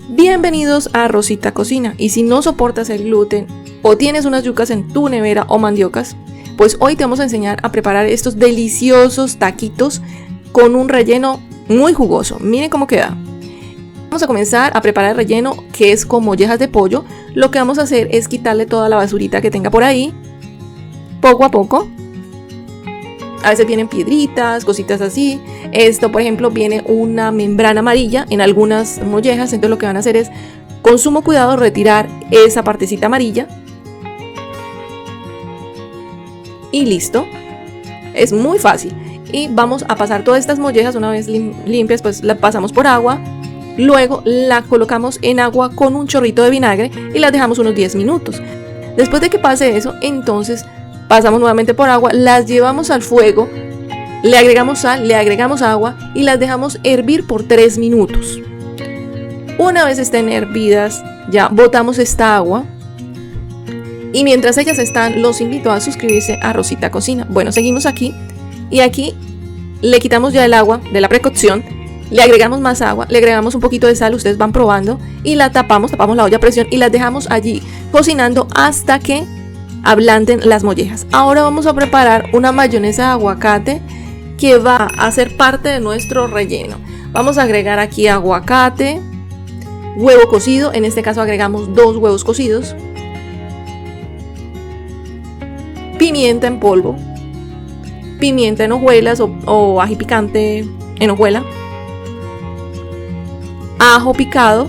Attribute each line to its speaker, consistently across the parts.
Speaker 1: Bienvenidos a Rosita Cocina. Y si no soportas el gluten o tienes unas yucas en tu nevera o mandiocas, pues hoy te vamos a enseñar a preparar estos deliciosos taquitos con un relleno muy jugoso. Miren cómo queda. Vamos a comenzar a preparar el relleno, que es con mollejas de pollo. Lo que vamos a hacer es quitarle toda la basurita que tenga por ahí, poco a poco. A veces vienen piedritas, cositas así. Esto, por ejemplo, viene una membrana amarilla en algunas mollejas. Entonces lo que van a hacer es, con sumo cuidado, retirar esa partecita amarilla. Y listo. Es muy fácil. Y vamos a pasar todas estas mollejas, una vez limpias, pues las pasamos por agua. Luego la colocamos en agua con un chorrito de vinagre y las dejamos unos 10 minutos. Después de que pase eso, entonces pasamos nuevamente por agua, las llevamos al fuego, le agregamos sal, le agregamos agua y las dejamos hervir por 3 minutos. Una vez estén hervidas, ya botamos esta agua. Y mientras ellas están, los invito a suscribirse a Rosita Cocina. Bueno, seguimos aquí. Y aquí le quitamos ya el agua de la precocción. Le agregamos más agua, le agregamos un poquito de sal, ustedes van probando. Y la tapamos la olla a presión y las dejamos allí cocinando hasta que ablanden las mollejas. Ahora vamos a preparar una mayonesa de aguacate que va a ser parte de nuestro relleno. Vamos a agregar aquí aguacate, huevo cocido, en este caso agregamos 2 huevos cocidos, pimienta en polvo, pimienta en hojuelas o ají picante en hojuela, ajo picado,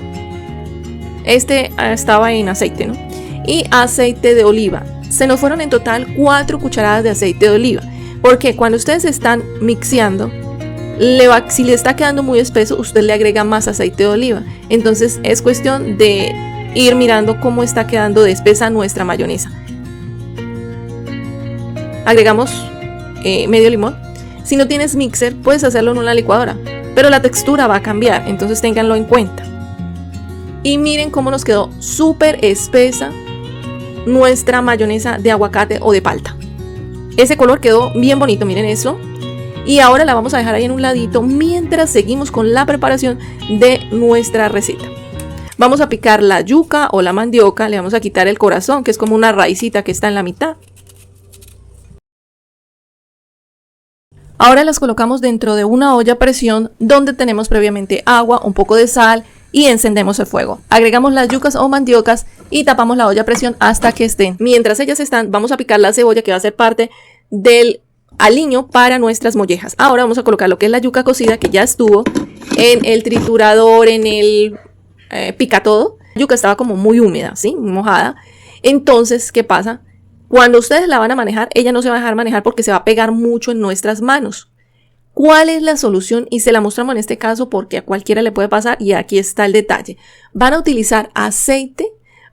Speaker 1: este estaba en aceite, ¿no? Y aceite de oliva. Se nos fueron en total 4 cucharadas de aceite de oliva, porque cuando ustedes están mixeando, si le está quedando muy espeso, usted le agrega más aceite de oliva. Entonces es cuestión de ir mirando cómo está quedando de espesa nuestra mayonesa. Agregamos medio limón. Si no tienes mixer, puedes hacerlo en una licuadora, pero la textura va a cambiar, entonces ténganlo en cuenta. Y miren cómo nos quedó súper espesa nuestra mayonesa de aguacate o de palta. Ese color quedó bien bonito, miren eso. Y ahora la vamos a dejar ahí en un ladito mientras seguimos con la preparación de nuestra receta. Vamos a picar la yuca o la mandioca, le vamos a quitar el corazón, que es como una raicita que está en la mitad. Ahora las colocamos dentro de una olla a presión donde tenemos previamente agua, un poco de sal y encendemos el fuego. Agregamos las yucas o mandiocas y tapamos la olla a presión hasta que estén. Mientras ellas están, vamos a picar la cebolla, que va a ser parte del aliño para nuestras mollejas. Ahora vamos a colocar lo que es la yuca cocida, que ya estuvo en el triturador, en el picatodo. La yuca estaba como muy húmeda, ¿sí? Muy mojada. Entonces, ¿qué pasa? Cuando ustedes la van a manejar, ella no se va a dejar manejar porque se va a pegar mucho en nuestras manos. ¿Cuál es la solución? Y se la mostramos en este caso porque a cualquiera le puede pasar, y aquí está el detalle. Van a utilizar aceite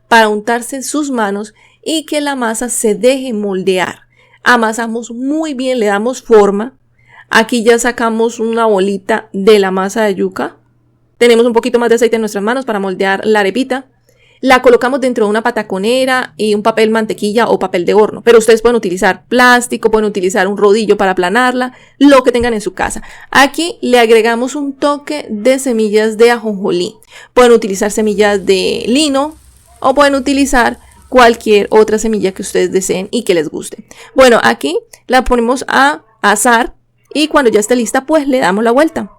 Speaker 1: para untarse en sus manos y que la masa se deje moldear. Amasamos muy bien, le damos forma. Aquí ya sacamos una bolita de la masa de yuca. Tenemos un poquito más de aceite en nuestras manos para moldear la arepita. La colocamos dentro de una pataconera y un papel mantequilla o papel de horno. Pero ustedes pueden utilizar plástico, pueden utilizar un rodillo para aplanarla, lo que tengan en su casa. Aquí le agregamos un toque de semillas de ajonjolí. Pueden utilizar semillas de lino o pueden utilizar cualquier otra semilla que ustedes deseen y que les guste. Bueno, aquí la ponemos a asar y cuando ya esté lista, pues le damos la vuelta.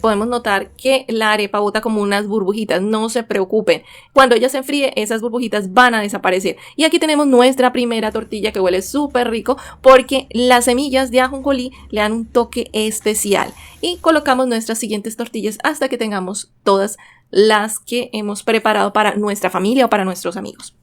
Speaker 1: Podemos notar que la arepa bota como unas burbujitas, no se preocupen. Cuando ella se enfríe, esas burbujitas van a desaparecer. Y aquí tenemos nuestra primera tortilla que huele súper rico porque las semillas de ajonjolí le dan un toque especial. Y colocamos nuestras siguientes tortillas hasta que tengamos todas las que hemos preparado para nuestra familia o para nuestros amigos.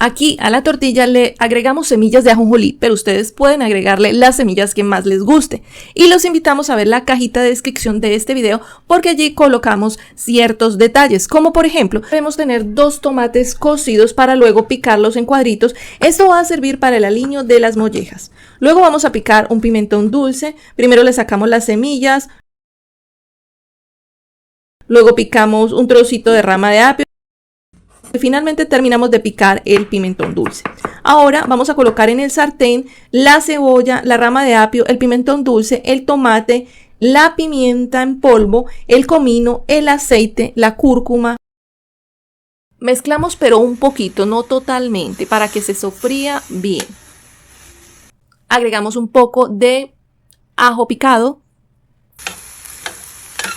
Speaker 1: Aquí a la tortilla le agregamos semillas de ajonjolí, pero ustedes pueden agregarle las semillas que más les guste. Y los invitamos a ver la cajita de descripción de este video porque allí colocamos ciertos detalles, como por ejemplo, debemos tener 2 tomates cocidos para luego picarlos en cuadritos. Esto va a servir para el aliño de las mollejas. Luego vamos a picar un pimentón dulce. Primero le sacamos las semillas. Luego picamos un trocito de rama de apio. Y finalmente terminamos de picar el pimentón dulce. Ahora vamos a colocar en el sartén la cebolla, la rama de apio, el pimentón dulce, el tomate, la pimienta en polvo, el comino, el aceite, la cúrcuma. Mezclamos pero un poquito, no totalmente, para que se sofría bien. Agregamos un poco de ajo picado.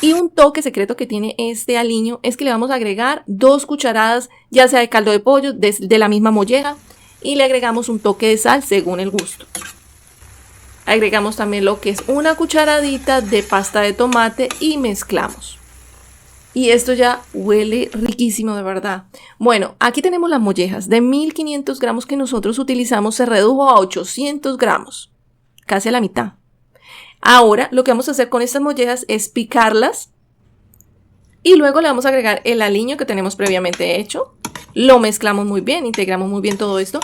Speaker 1: Y un toque secreto que tiene este aliño es que le vamos a agregar 2 cucharadas, ya sea de caldo de pollo, de la misma molleja, y le agregamos un toque de sal según el gusto. Agregamos también lo que es una cucharadita de pasta de tomate y mezclamos. Y esto ya huele riquísimo de verdad. Bueno, aquí tenemos las mollejas. De 1500 gramos que nosotros utilizamos se redujo a 800 gramos. Casi a la mitad. Ahora lo que vamos a hacer con estas mollejas es picarlas. Y luego le vamos a agregar el aliño que tenemos previamente hecho. Lo mezclamos muy bien, integramos muy bien todo esto.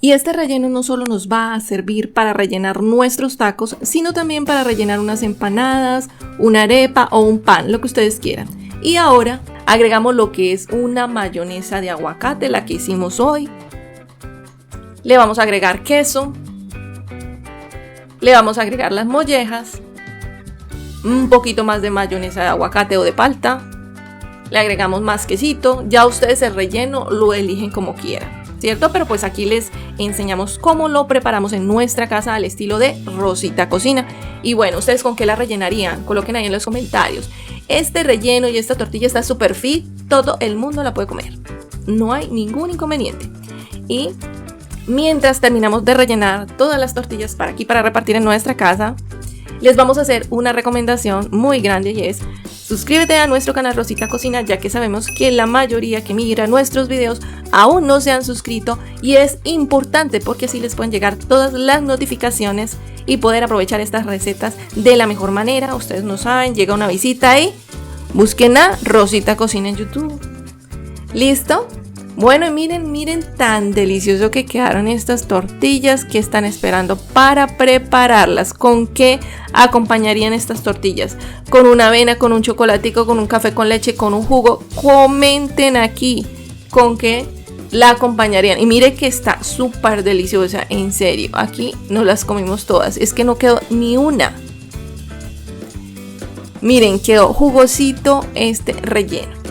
Speaker 1: Y este relleno no solo nos va a servir para rellenar nuestros tacos, sino también para rellenar unas empanadas, una arepa o un pan, lo que ustedes quieran. Y ahora agregamos lo que es una mayonesa de aguacate, la que hicimos hoy. Le vamos a agregar queso. Le vamos a agregar las mollejas. Un poquito más de mayonesa de aguacate o de palta. Le agregamos más quesito. Ya ustedes el relleno lo eligen como quieran, ¿cierto? Pero pues aquí les enseñamos cómo lo preparamos en nuestra casa al estilo de Rosita Cocina. Y bueno, ¿ustedes con qué la rellenarían? Coloquen ahí en los comentarios. Este relleno y esta tortilla está súper fit, todo el mundo la puede comer. No hay ningún inconveniente. Y mientras terminamos de rellenar todas las tortillas para aquí para repartir en nuestra casa, les vamos a hacer una recomendación muy grande y es: suscríbete a nuestro canal Rosita Cocina, ya que sabemos que la mayoría que mira nuestros videos aún no se han suscrito y es importante porque así les pueden llegar todas las notificaciones y poder aprovechar estas recetas de la mejor manera. Ustedes no saben, llega una visita y busquen a Rosita Cocina en YouTube. ¿Listo? Bueno, y miren tan delicioso que quedaron estas tortillas. Que están esperando para prepararlas? ¿Con qué acompañarían estas tortillas? ¿Con una avena, con un chocolatico, con un café con leche, con un jugo? Comenten aquí con qué la acompañarían. Y mire que está súper deliciosa, en serio. Aquí nos las comimos todas, es que no quedó ni una. Miren, quedó jugosito este relleno.